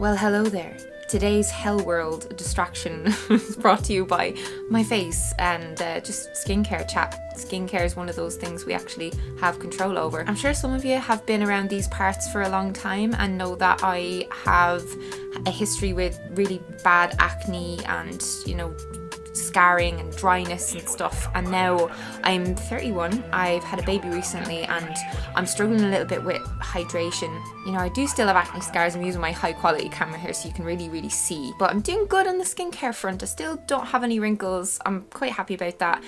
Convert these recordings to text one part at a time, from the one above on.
Well, hello there. Today's Hell World distraction is brought to you by my face and just skincare chat. Skincare is one of those things we actually have control over. I'm sure some of you have been around these parts for a long time and know that I have a history with really bad acne and, you know, scarring and dryness and stuff, and now I'm 31. I've had a baby recently and I'm struggling a little bit with hydration. You know, I do still have acne scars. I'm using my high quality camera here so you can really see, but I'm doing good on the skincare front. I still don't have any wrinkles. I'm quite happy about that.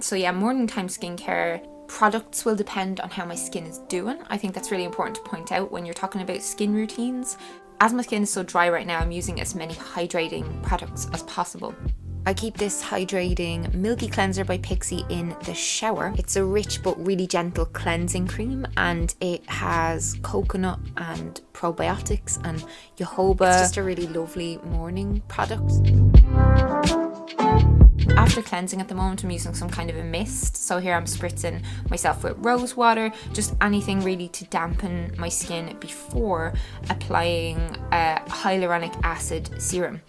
So yeah, morning time skincare products will depend on how my skin is doing. I think that's really important to point out when you're talking about skin routines. As my skin is so dry right now, I'm using as many hydrating products as possible. I keep this Hydrating Milky Cleanser by PIXI in the shower. It's a rich but really gentle cleansing cream, and it has coconut and probiotics and jojoba. It's just a really lovely morning product. After cleansing at the moment, I'm using some kind of a mist. So here I'm spritzing myself with rose water, just anything really to dampen my skin before applying a hyaluronic acid serum.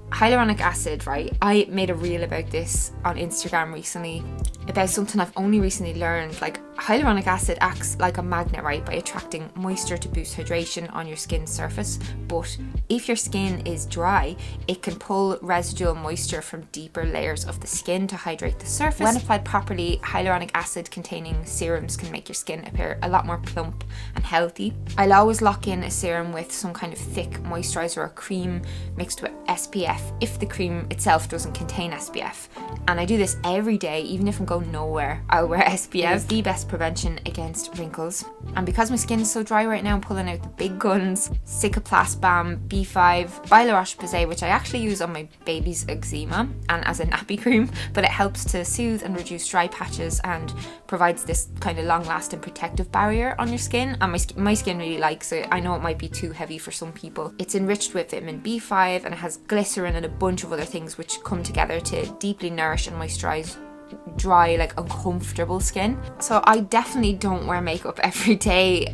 Hyaluronic acid, right? I made a reel about this on Instagram recently, about something I've only recently learned. Like, hyaluronic acid acts like a magnet, right, by attracting moisture to boost hydration on your skin's surface. But if your skin is dry, it can pull residual moisture from deeper layers of the skin to hydrate the surface. When applied properly, hyaluronic acid containing serums can make your skin appear a lot more plump and healthy. I'll always lock in a serum with some kind of thick moisturiser or cream mixed with SPF if the cream itself doesn't contain SPF. And I do this every day, even if I'm going nowhere, I'll wear SPF. It's the best prevention against wrinkles. And because my skin is so dry right now, I'm pulling out the big guns: Cicaplast, Baume, B5, by Roche, Posay, which I actually use on my baby's eczema and as a nappy cream, but it helps to soothe and reduce dry patches and provides this kind of long-lasting protective barrier on your skin, and my skin really likes it. I know it might be too heavy for some people. It's enriched with vitamin B5 and it has glycerin and a bunch of other things which come together to deeply nourish and moisturize dry, like uncomfortable skin. So I definitely don't wear makeup every day,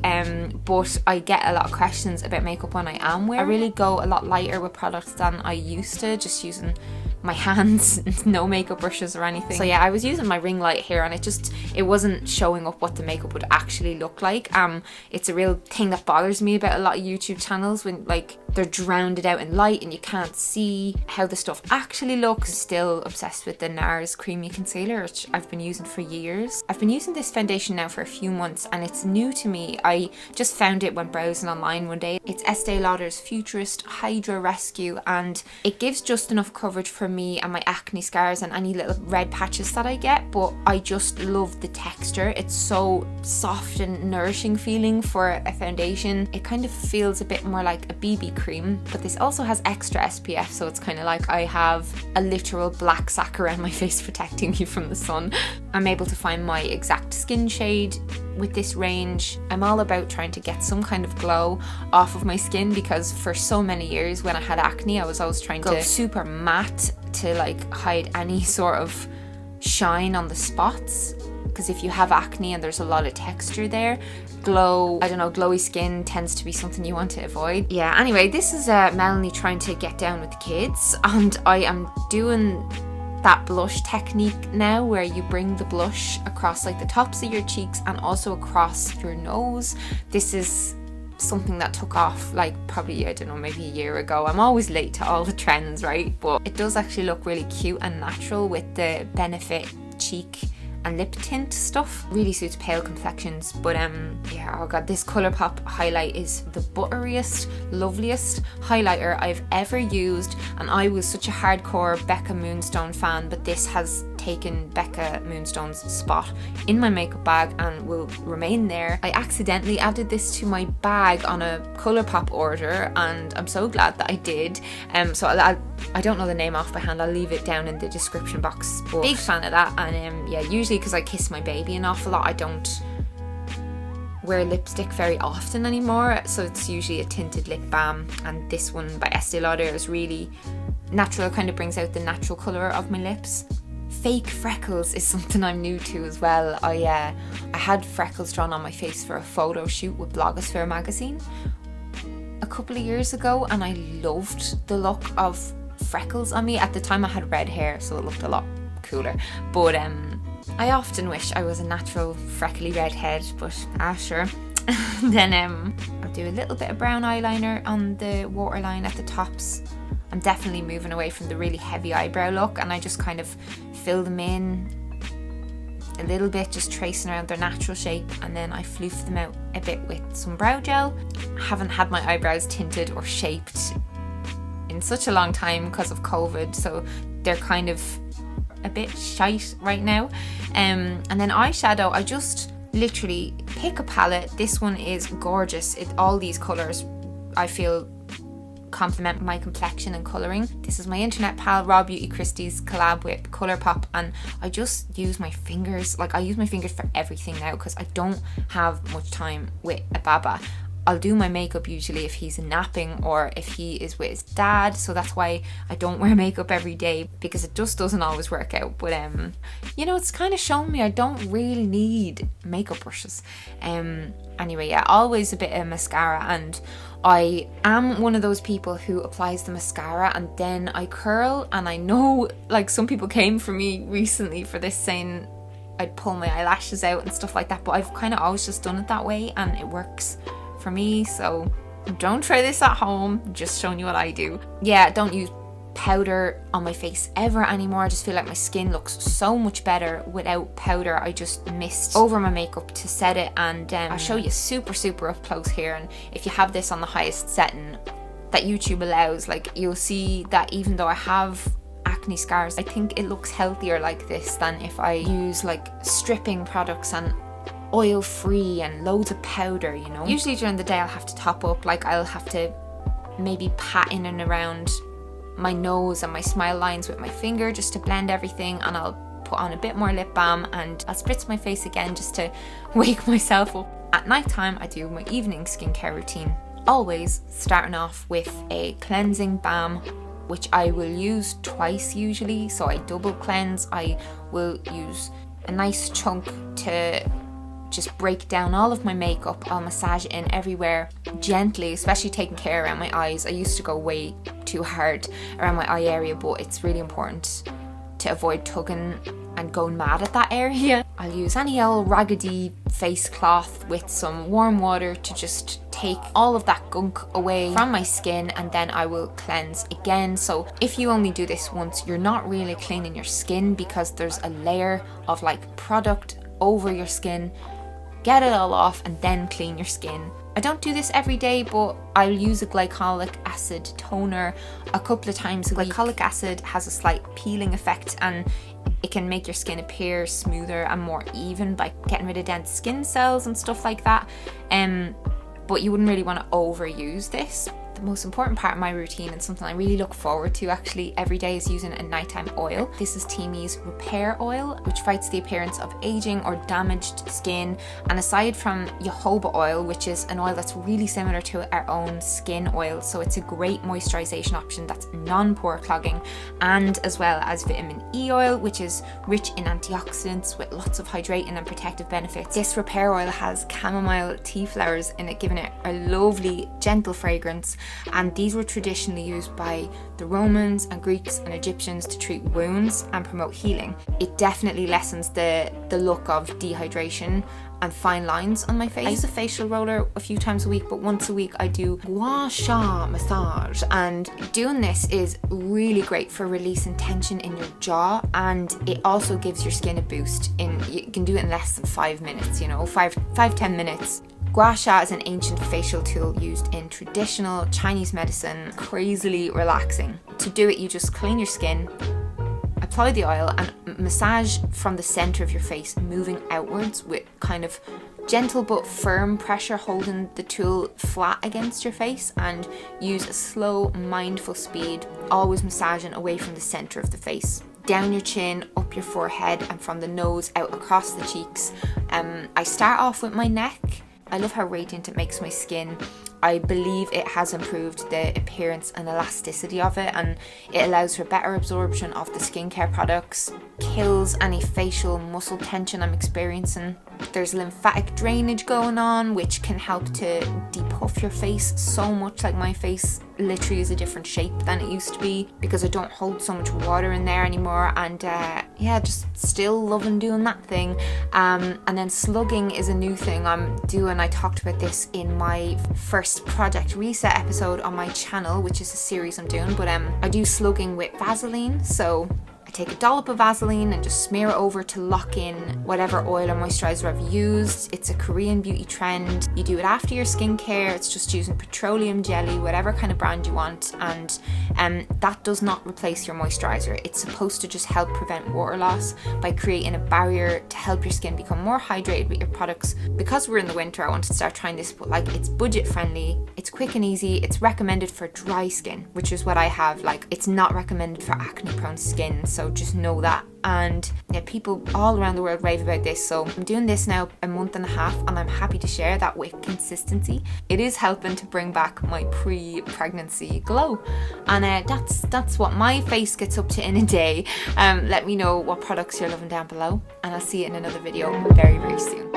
but I get a lot of questions about makeup when I am wearing. I really go a lot lighter with products than I used to, just using my hands, no makeup brushes or anything. So yeah, I was using my ring light here and it wasn't showing up what the makeup would actually look like. It's a real thing that bothers me about a lot of YouTube channels when like they're drowned out in light and you can't see how the stuff actually looks. Still obsessed with the NARS Creamy Concealer, which I've been using for years. I've been using this foundation now for a few months and it's new to me. I just found it when browsing online one day. It's Estee Lauder's Futurist Hydra Rescue, and it gives just enough coverage for me and my acne scars and any little red patches that I get, but I just love the texture. It's so soft and nourishing feeling for a foundation. It kind of feels a bit more like a BB cream, but this also has extra SPF, so it's kind of like I have a literal black sack around my face protecting me from the sun. I'm able to find my exact skin shade with this range. I'm all about trying to get some kind of glow off of my skin, because for so many years when I had acne, I was always trying to go super matte to like hide any sort of shine on the spots, because if you have acne and there's a lot of texture there, glowy skin tends to be something you want to avoid. Yeah, anyway, this is Melanie trying to get down with the kids, and I am doing that blush technique now where you bring the blush across like the tops of your cheeks and also across your nose. This is something that took off like probably, I don't know, maybe a year ago. I'm always late to all the trends, right? But it does actually look really cute and natural with the Benefit cheek and lip tint stuff. Really suits pale complexions. But yeah, oh god, this ColourPop highlight is the butteriest, loveliest highlighter I've ever used, and I was such a hardcore Becca Moonstone fan, but this has taken Becca Moonstone's spot in my makeup bag and will remain there. I accidentally added this to my bag on a ColourPop order and I'm so glad that I did. So I don't know the name off by hand, I'll leave it down in the description box, but big fan of that. And yeah, usually because I kiss my baby an awful lot, I don't wear lipstick very often anymore, so it's usually a tinted lip balm, and this one by Estee Lauder is really natural, kind of brings out the natural colour of my lips. Fake freckles is something I'm new to as well. I had freckles drawn on my face for a photo shoot with Blogosphere magazine a couple of years ago and I loved the look of freckles on me. At the time I had red hair, so it looked a lot cooler. But I often wish I was a natural freckly redhead, but sure. Then I'll do a little bit of brown eyeliner on the waterline at the tops. I'm definitely moving away from the really heavy eyebrow look, and I just kind of fill them in a little bit, just tracing around their natural shape, and then I floof them out a bit with some brow gel. I haven't had my eyebrows tinted or shaped in such a long time because of COVID, so they're kind of a bit shite right now. And then eyeshadow, I just literally pick a palette. This one is gorgeous. All these colours I feel complement my complexion and colouring. This is my internet pal Raw Beauty Christie's collab with ColourPop, and I just use my fingers. Like, I use my fingers for everything now because I don't have much time with a baba. I'll do my makeup usually if he's napping or if he is with his dad, so that's why I don't wear makeup every day, because it just doesn't always work out. But you know, it's kind of shown me I don't really need makeup brushes. Anyway, yeah, always a bit of mascara, and I am one of those people who applies the mascara and then I curl. And I know, like, some people came for me recently for this, saying I'd pull my eyelashes out and stuff like that, but I've kind of always just done it that way and it works for me. So don't try this at home, just showing you what I do. Yeah, don't use powder on my face ever anymore. I just feel like my skin looks so much better without powder. I just mist over my makeup to set it, and I'll show you super up close here. And if you have this on the highest setting that YouTube allows, like, you'll see that even though I have acne scars, I think it looks healthier like this than if I use like stripping products and oil free and loads of powder, you know. Usually during the day I'll have to top up, like I'll have to maybe pat in and around my nose and my smile lines with my finger just to blend everything, and I'll put on a bit more lip balm and I'll spritz my face again just to wake myself up. At night time I do my evening skincare routine, always starting off with a cleansing balm, which I will use twice usually, so I double cleanse. I will use a nice chunk to just break down all of my makeup. I'll massage it in everywhere gently, especially taking care around my eyes. I used to go way too hard around my eye area, but it's really important to avoid tugging and going mad at that area. I'll use any old raggedy face cloth with some warm water to just take all of that gunk away from my skin, and then I will cleanse again. So if you only do this once, you're not really cleaning your skin because there's a layer of like product over your skin. Get it all off and then clean your skin. I don't do this every day, but I'll use a glycolic acid toner a couple of times a week. Glycolic acid has a slight peeling effect, and it can make your skin appear smoother and more even by getting rid of dense skin cells and stuff like that. But you wouldn't really want to overuse this. The most important part of my routine, and something I really look forward to actually every day, is using a nighttime oil. This is Teami's Repair Oil, which fights the appearance of aging or damaged skin. And aside from jojoba oil, which is an oil that's really similar to our own skin oil, so it's a great moisturization option that's non-pore clogging, and as well as vitamin E oil, which is rich in antioxidants with lots of hydrating and protective benefits. This repair oil has chamomile tea flowers in it, giving it a lovely gentle fragrance. And these were traditionally used by the Romans and Greeks and Egyptians to treat wounds and promote healing. It definitely lessens the look of dehydration and fine lines on my face. I use a facial roller a few times a week, but once a week I do gua sha massage, and doing this is really great for releasing tension in your jaw, and it also gives your skin a boost. You can do it in less than 5 minutes, you know, 5-10 minutes. Gua sha is an ancient facial tool used in traditional Chinese medicine, crazily relaxing. To do it, you just clean your skin, apply the oil, and massage from the center of your face, moving outwards with kind of gentle but firm pressure, holding the tool flat against your face, and use a slow, mindful speed, always massaging away from the center of the face. Down your chin, up your forehead, and from the nose out across the cheeks. I start off with my neck. I love how radiant it makes my skin. I believe it has improved the appearance and elasticity of it, and it allows for better absorption of the skincare products. kills any facial muscle tension I'm experiencing. There's lymphatic drainage going on, which can help to depuff your face so much. Like, my face literally is a different shape than it used to be because I don't hold so much water in there anymore. And yeah, just still loving doing that thing. And then slugging is a new thing I'm doing. I talked about this in my first Project Reset episode on my channel, which is a series I'm doing. But I do slugging with Vaseline. So take a dollop of Vaseline and just smear it over to lock in whatever oil or moisturiser I've used. It's a Korean beauty trend. You do it after your skincare. It's just using petroleum jelly, whatever kind of brand you want, and that does not replace your moisturiser. It's supposed to just help prevent water loss by creating a barrier to help your skin become more hydrated with your products. Because we're in the winter, I wanted to start trying this, but like, it's budget friendly, it's quick and easy, it's recommended for dry skin, which is what I have. Like, it's not recommended for acne prone skin, so just know that. And yeah, people all around the world rave about this, so I'm doing this now a month and a half, and I'm happy to share that with consistency. It is helping to bring back my pre-pregnancy glow, and that's what my face gets up to in a day. Let me know what products you're loving down below, and I'll see you in another video very, very soon.